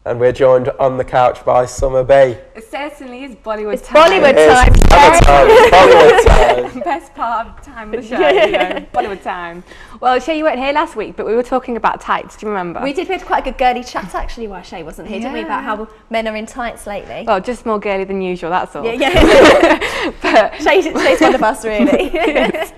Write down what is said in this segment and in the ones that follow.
And we're joined on the couch by Suma B. It certainly is Bollywood time. Bollywood time. Bollywood time. Best part of the time of the show, you know, Bollywood time. Well, Shay, you weren't here last week, but we were talking about tights. Do you remember? We did. We had quite a good girly chat actually while Shay wasn't here, didn't we? About how men are in tights lately. Well, just more girly than usual, that's all. Yeah. But Shay's one of us, really. yes.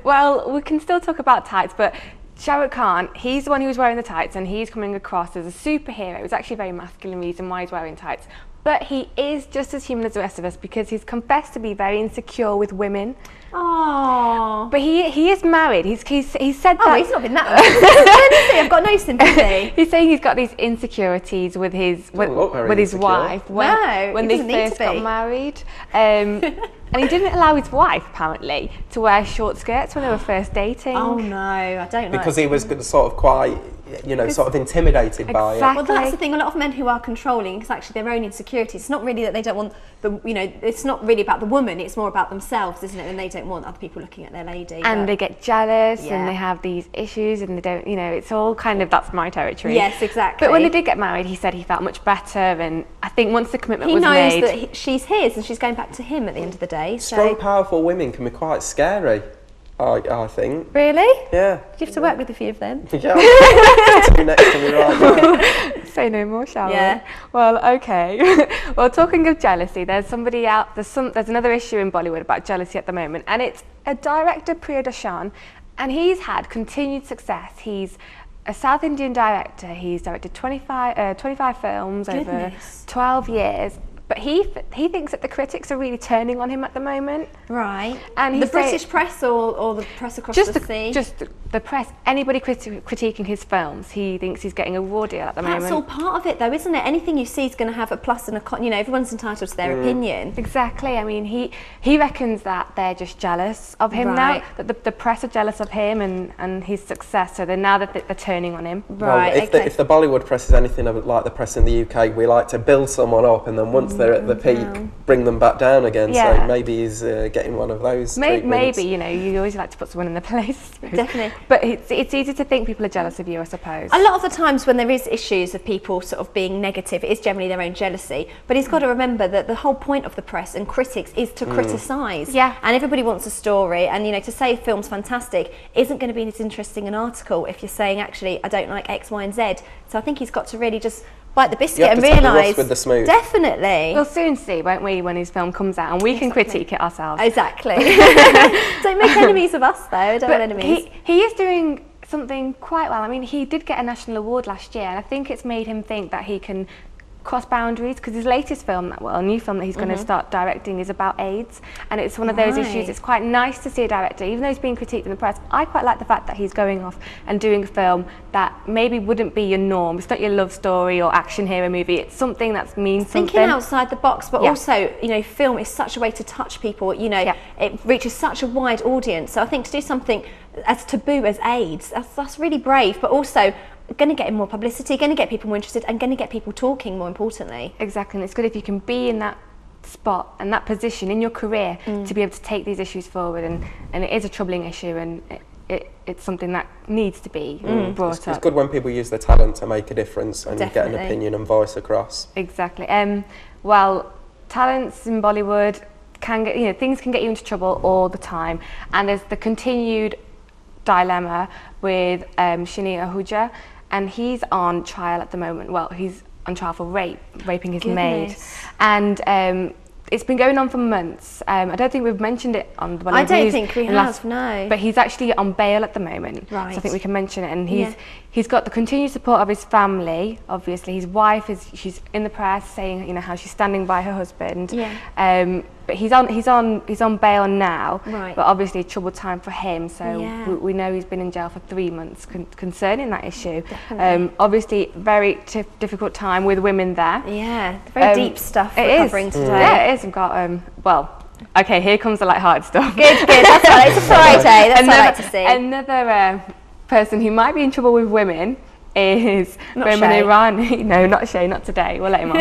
Well, we can still talk about tights, but Shah Rukh Khan, he's the one who was wearing the tights, and he's coming across as a superhero. It was actually a very masculine reason why he's wearing tights. But he is just as human as the rest of us, because he's confessed to be very insecure with women. Oh. But he is married. He's said that. Oh, he's not been that. I've got no sympathy. He's saying he's got these insecurities with his wife when they first got married. And he didn't allow his wife, apparently, to wear short skirts when they were first dating. Oh no, I don't know. Because he was sort of quite, sort of intimidated by it. Well, that's the thing. A lot of men who are controlling, it's actually their own insecurities. It's not really that they don't want it's not really about the woman. It's more about themselves, isn't it? And they don't want other people looking at their lady. And they get jealous, and they have these issues, and they don't. It's all kind of, that's my territory. Yes, exactly. But when they did get married, he said he felt much better, and I think once the commitment was made, he knows that she's his, and she's going back to him at the end of the day. Strong, powerful women can be quite scary, I think. Really? Yeah. Do you have to work with a few of them? Yeah. Two next to me right now. Say no more, shall we? Yeah. Well, okay. Well, talking of jealousy, there's another issue in Bollywood about jealousy at the moment, and it's a director, Priyadarshan, and he's had continued success. He's a South Indian director. He's directed 25 films over 12 years. But he thinks that the critics are really turning on him at the moment. Right. And the British press or the press across the sea? Just the press. Anybody critiquing his films, he thinks he's getting a raw deal at the moment. That's all part of it, though, isn't it? Anything you see is going to have a plus and a con. Everyone's entitled to their opinion. Exactly. I mean, he reckons that they're just jealous of him now. That the press are jealous of him and his success. So now that they're turning on him. Right. Well, if the Bollywood press is anything like the press in the UK, we like to build someone up, and then once they're at the peak, bring them back down again. Yeah. So maybe he's getting one of those Maybe, you always like to put someone in their place. Definitely. But it's easy to think people are jealous of you, I suppose. A lot of the times when there is issues of people sort of being negative, it is generally their own jealousy. But he's got to remember that the whole point of the press and critics is to criticise. Yeah. And everybody wants a story. And, to say a film's fantastic isn't going to be as interesting an article if you're saying, actually, I don't like X, Y and Z. So I think he's got to really just bite the biscuit and realise. With the smooth. Definitely. We'll soon see, won't we, when his film comes out, and we can critique it ourselves. Exactly. Don't make enemies of us, though. Don't want enemies. He is doing something quite well. I mean, he did get a national award last year, and I think it's made him think that he can cross boundaries, because his latest film, a new film that he's going to start directing, is about AIDS, and it's one of those issues. It's quite nice to see a director, even though he's being critiqued in the press. I quite like the fact that he's going off and doing a film that maybe wouldn't be your norm. It's not your love story or action hero movie. It's something that means something. Thinking outside the box, but also, film is such a way to touch people. It reaches such a wide audience. So I think to do something as taboo as AIDS, that's really brave, but also going to get him more publicity, going to get people more interested, and going to get people talking, more importantly. Exactly, and it's good if you can be in that spot and that position in your career to be able to take these issues forward, and it is a troubling issue, and it's something that needs to be brought up. It's good when people use their talent to make a difference and get an opinion and voice across. Exactly. Well, talents in Bollywood can get, things can get you into trouble all the time, and there's the continued dilemma with Shini Ahuja, and he's on trial at the moment. Well, he's on trial for raping his maid, and it's been going on for months. I don't think we've mentioned it on the Bollywood News. I don't think we have, no. But he's actually on bail at the moment, right. So I think we can mention it. And he's got the continued support of his family. Obviously, his wife she's in the press saying how she's standing by her husband. Yeah. But he's on bail now. Right. But obviously, a troubled time for him. So we know he's been in jail for 3 months concerning that issue. Obviously, very difficult time with women there. Yeah, very deep stuff we're covering today. Yeah, it is. We've got okay, here comes the light-hearted stuff. Good. That's right. It's a Friday. That's what I like to see. Another person who might be in trouble with women is Boman Irani. No, not Shay, not today. We'll let him off.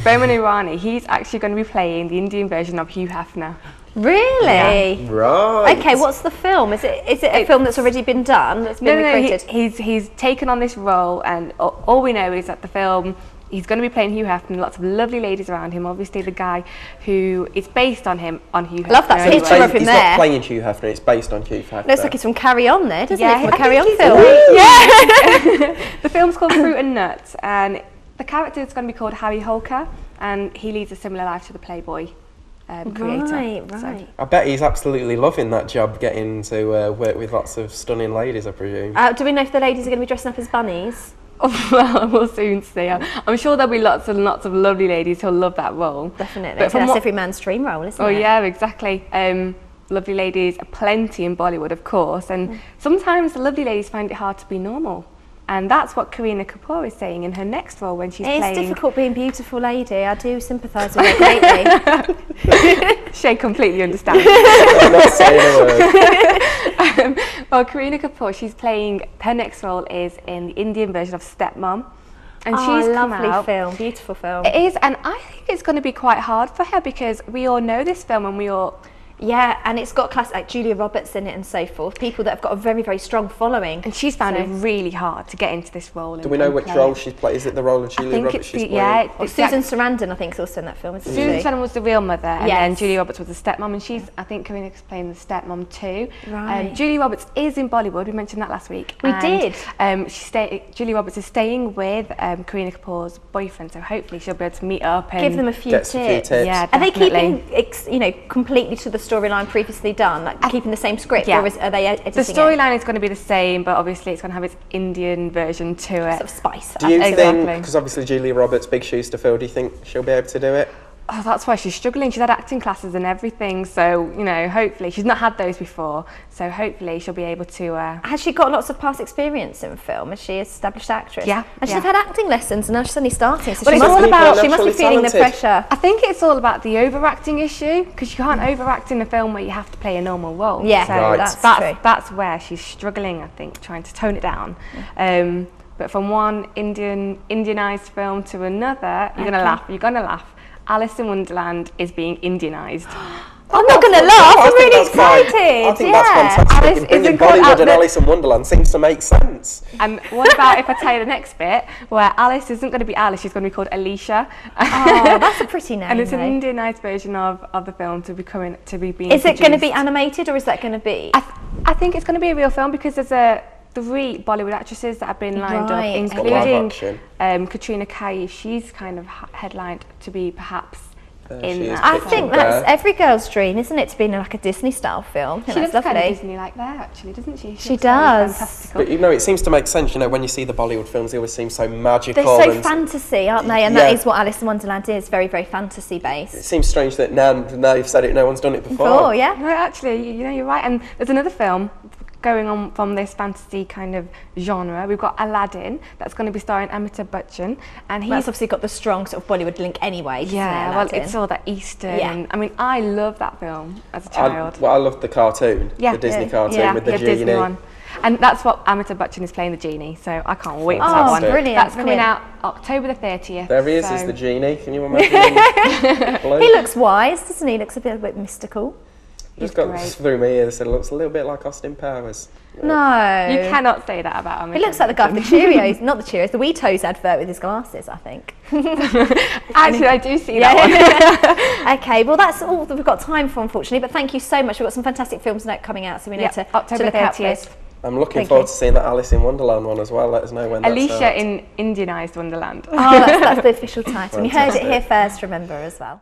Boman Irani. He's actually going to be playing the Indian version of Hugh Hefner. Really? Yeah. Right. Okay, what's the film? Is it a film that's already been done, that's been recreated? He's taken on this role, and all we know is that the film, he's going to be playing Hugh Hefner, lots of lovely ladies around him. Obviously, the guy who is based on Hugh Hefner. Love that picture of him he's there. Not playing Hugh Hefner, it's based on Hugh Hefner. Looks like he's from Carry On there, doesn't Yeah, it? From a Carry On he's film. Yeah. The film's called Fruit and Nuts, and the character is going to be called Harry Holker, and he leads a similar life to the Playboy creator. Right. So. I bet he's absolutely loving that job, getting to work with lots of stunning ladies, I presume. Do we know if the ladies are going to be dressing up as bunnies? Well, we'll soon see. I'm sure there'll be lots and lots of lovely ladies who'll love that role. Definitely. But So that's every man's dream role, isn't it? Oh yeah, exactly. Lovely ladies, plenty in Bollywood, of course, and sometimes the lovely ladies find it hard to be normal. And that's what Kareena Kapoor is saying in her next role when she's playing... It's difficult being a beautiful lady. I do sympathise with her completely. Shay completely understands. I'm not saying a word. Well, Kareena Kapoor, she's playing... Her next role is in the Indian version of Stepmom. And she's come lovely out. film, beautiful film. It is, and I think it's going to be quite hard for her because we all know this film and we all... Yeah, and it's got class like Julia Roberts in it and so forth. People that have got a very, very strong following. And she's found it really hard to get into this role. Do we know which role she's played? Is it the role of Julia Roberts she's playing? Yeah, Susan Sarandon, I think, is also in that film, isn't she? Susan Sarandon was the real mother, and then Julia Roberts was the stepmom, and she's, I think, Kareena's playing the stepmom too. Right. Julia Roberts is in Bollywood. We mentioned that last week. We did. Julia Roberts is staying with Kareena Kapoor's boyfriend, so hopefully she'll be able to meet up and give them a few tips. Yeah, are they definitely. keeping, completely to the storyline previously done, like keeping the same script, or are they editing the storyline is going to be the same, but obviously it's going to have its Indian version to it. Sort of spice. Do you think, because obviously Julia Roberts, big shoes to fill, do you think she'll be able to do it? Oh, that's why she's struggling. She's had acting classes and everything, so hopefully she's not had those before. So hopefully she'll be able to. Has she got lots of past experience in film? Is she an established actress? Yeah, and she's had acting lessons, and now she's suddenly starting. So well, she must be feeling the pressure. I think it's all about the overacting issue, because you can't overact in a film where you have to play a normal role. Yeah, so right. that's true. That's where she's struggling. I think trying to tone it down. But from one Indianized film to another, you're gonna laugh. You're gonna laugh. Alice in Wonderland is being Indianized. I'm not going to laugh. I'm really excited. I think that's fantastic. Alice Bringing Bollywood and Alice in Wonderland seems to make sense. And what about if I tell you the next bit, where Alice isn't going to be Alice, she's going to be called Alicia. Oh, that's a pretty name. And it's an Indianized version of the film to be being Is it produced. going to be animated, or is that going to be? I think it's going to be a real film, because there's 3 Bollywood actresses that have been lined up, including Katrina Kaif. She's kind of headlined to be perhaps in that. I think that's every girl's dream, isn't it, to be in like a Disney style film? She looks kind of Disney like there, actually, doesn't she? She does. But it seems to make sense. When you see the Bollywood films, they always seem so magical. They're so fantasy, aren't they? And that is what Alice in Wonderland is, very, very fantasy based. It seems strange that now you've said it, no one's done it before. Oh, yeah. No, actually, you're right. And there's another film going on from this fantasy kind of genre. We've got Aladdin, that's going to be starring Amitabh Bachchan, and he's obviously got the strong sort of Bollywood link anyway. Yeah, well, it's all that Eastern. Yeah. And, I mean, I love that film as a child. I loved the cartoon, the Disney cartoon with the genie. Disney one. And that's what Amitabh Bachchan is playing, the genie. So I can't wait for that one. Brilliant! That's coming out October the 30th. There he is the genie. Can you imagine? He looks wise, doesn't he? Looks a bit mystical. Just got through my ears. It looks a little bit like Austin Powers. No. You cannot say that about him. He looks like the guy from the Cheerios, not the Cheerios, the Weetos advert with his glasses, I think. Actually, I do see that one. Okay, well that's all that we've got time for, unfortunately, but thank you so much. We've got some fantastic films coming out, so we need to October look out 30th. for. I'm looking forward to seeing that Alice in Wonderland one as well. Let us know when that's out. Alicia in Indianized Wonderland. Oh, that's the official title. And you heard it here first, remember, as well.